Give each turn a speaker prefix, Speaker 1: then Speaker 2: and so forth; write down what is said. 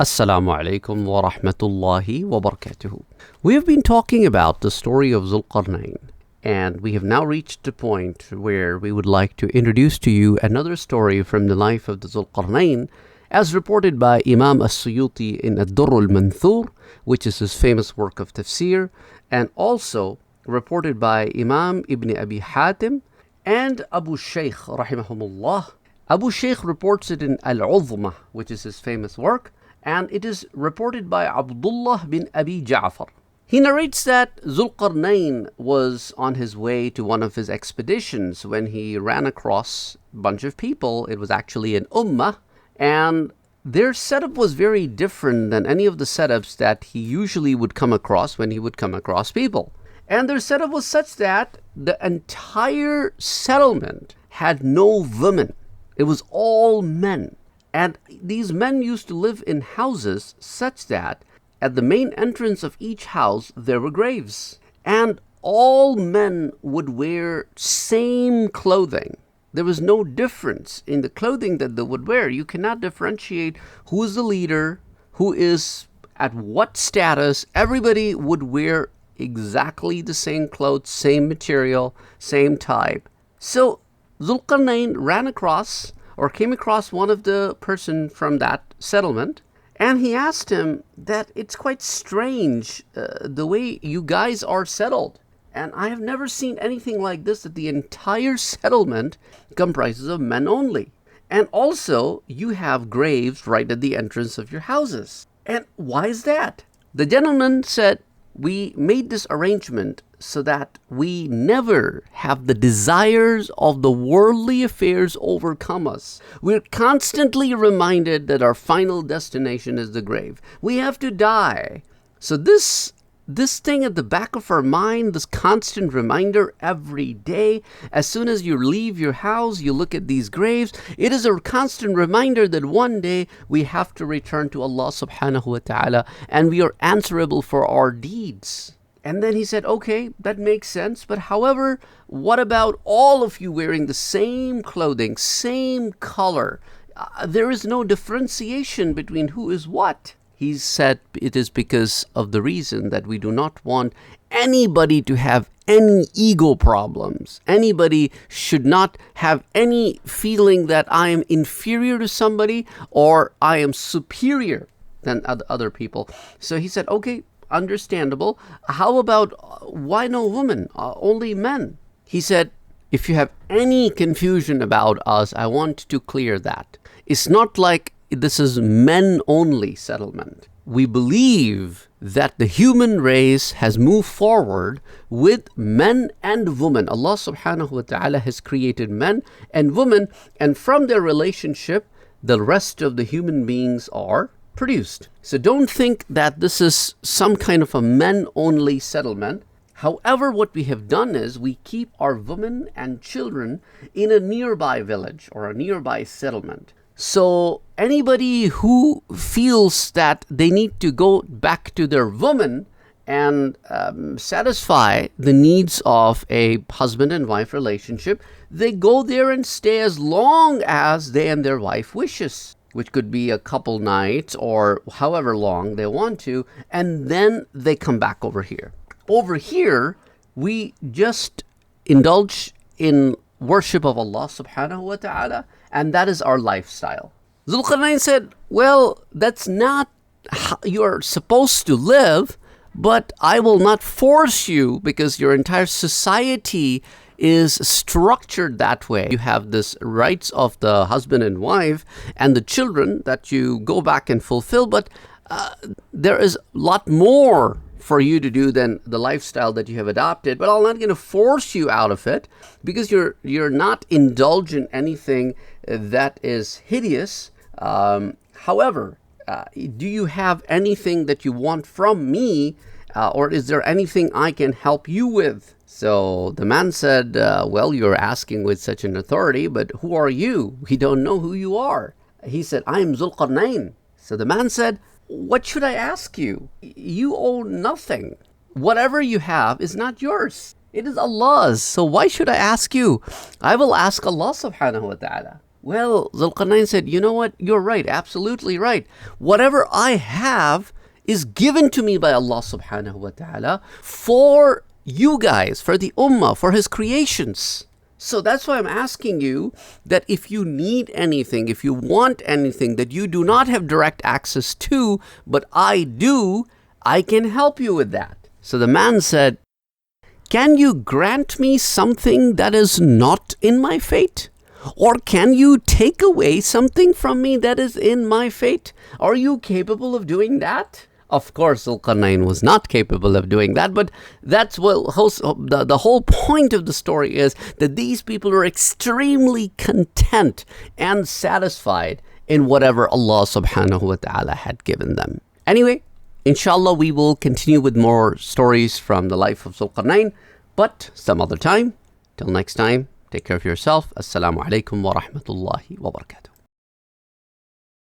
Speaker 1: Assalamu alaikum wa rahmatullahi wa barakatuhu. We have been talking about the story of Zulqarnain, and we have now reached the point where we would like to introduce to you another story from the life of the Zulqarnain, as reported by Imam as-Suyuti in Ad-Durr al-Manthur, which is his famous work of tafsir, and also reported by Imam Ibn Abi Hatim and Abu Shaykh rahimahumullah. Abu Shaykh reports it in Al-Uzma, which is his famous work, and it is reported by Abdullah bin Abi Ja'far. He narrates that Zulqarnain was on his way to one of his expeditions when he ran across a bunch of people. It was actually an ummah, and their setup was very different than any of the setups that he usually would come across when he would come across people. And their setup was such that the entire settlement had no women. It was all men. And these men used to live in houses such that at the main entrance of each house there were graves. And all men would wear same clothing. There was no difference in the clothing that they would wear. You cannot differentiate who is the leader, who is at what status. Everybody would wear exactly the same clothes, same material, same type. So Zulqarnain came across one of the person from that settlement, and he asked him that it's quite strange the way you guys are settled. And I have never seen anything like this, that the entire settlement comprises of men only. And also, you have graves right at the entrance of your houses. And why is that? The gentleman said, we made this arrangement so that we never have the desires of the worldly affairs overcome us. We're constantly reminded that our final destination is the grave. We have to die. So this thing at the back of our mind, this constant reminder every day, as soon as you leave your house, you look at these graves, it is a constant reminder that one day we have to return to Allah subhanahu wa ta'ala, and we are answerable for our deeds. And then he said, okay, that makes sense, but however, what about all of you wearing the same clothing, same color? There is no differentiation between who is what. He said it is because of the reason that we do not want anybody to have any ego problems. Anybody should not have any feeling that I am inferior to somebody or I am superior than other people. So he said, okay, understandable. How about why no women, only men? He said, if you have any confusion about us, I want to clear that. It's not like this is men only settlement. We believe that the human race has moved forward with men and women. Allah subhanahu wa ta'ala has created men and women, and from their relationship, the rest of the human beings are produced. So don't think that this is some kind of a men-only settlement. However, what we have done is we keep our women and children in a nearby village or a nearby settlement. So anybody who feels that they need to go back to their woman and satisfy the needs of a husband and wife relationship, they go there and stay as long as they and their wife wishes, which could be a couple nights or however long they want to, and then they come back over here. Over here, we just indulge in worship of Allah subhanahu wa ta'ala, and that is our lifestyle. Zulqarnain said, well, that's not how you're supposed to live, but I will not force you because your entire society is structured that way. You have this rights of the husband and wife and the children that you go back and fulfill, but there is a lot more for you to do than the lifestyle that you have adopted. But I'm not going to force you out of it because you're not indulging anything that is hideous. However, do you have anything that you want from me, or is there anything I can help you with? So the man said, well, you're asking with such an authority, but who are you? We don't know who you are. He said, I am Zulqarnain. So the man said, what should I ask you? You own nothing. Whatever you have is not yours. It is Allah's. So why should I ask you? I will ask Allah subhanahu wa ta'ala. Well, Zulqarnain said, you know what? You're right, absolutely right. Whatever I have is given to me by Allah subhanahu wa ta'ala for you guys, for the ummah, for his creations. So that's why I'm asking you that if you need anything, if you want anything that you do not have direct access to, but I do, I can help you with that. So the man said, can you grant me something that is not in my fate? Or can you take away something from me that is in my fate? Are you capable of doing that? Of course, Zulqarnain was not capable of doing that, but that's what the whole point of the story is, that these people are extremely content and satisfied in whatever Allah subhanahu wa ta'ala had given them. Anyway, inshallah, we will continue with more stories from the life of Zulqarnain, but some other time. Till next time, take care of yourself. Assalamu alaikum wa rahmatullahi wa barakatuh.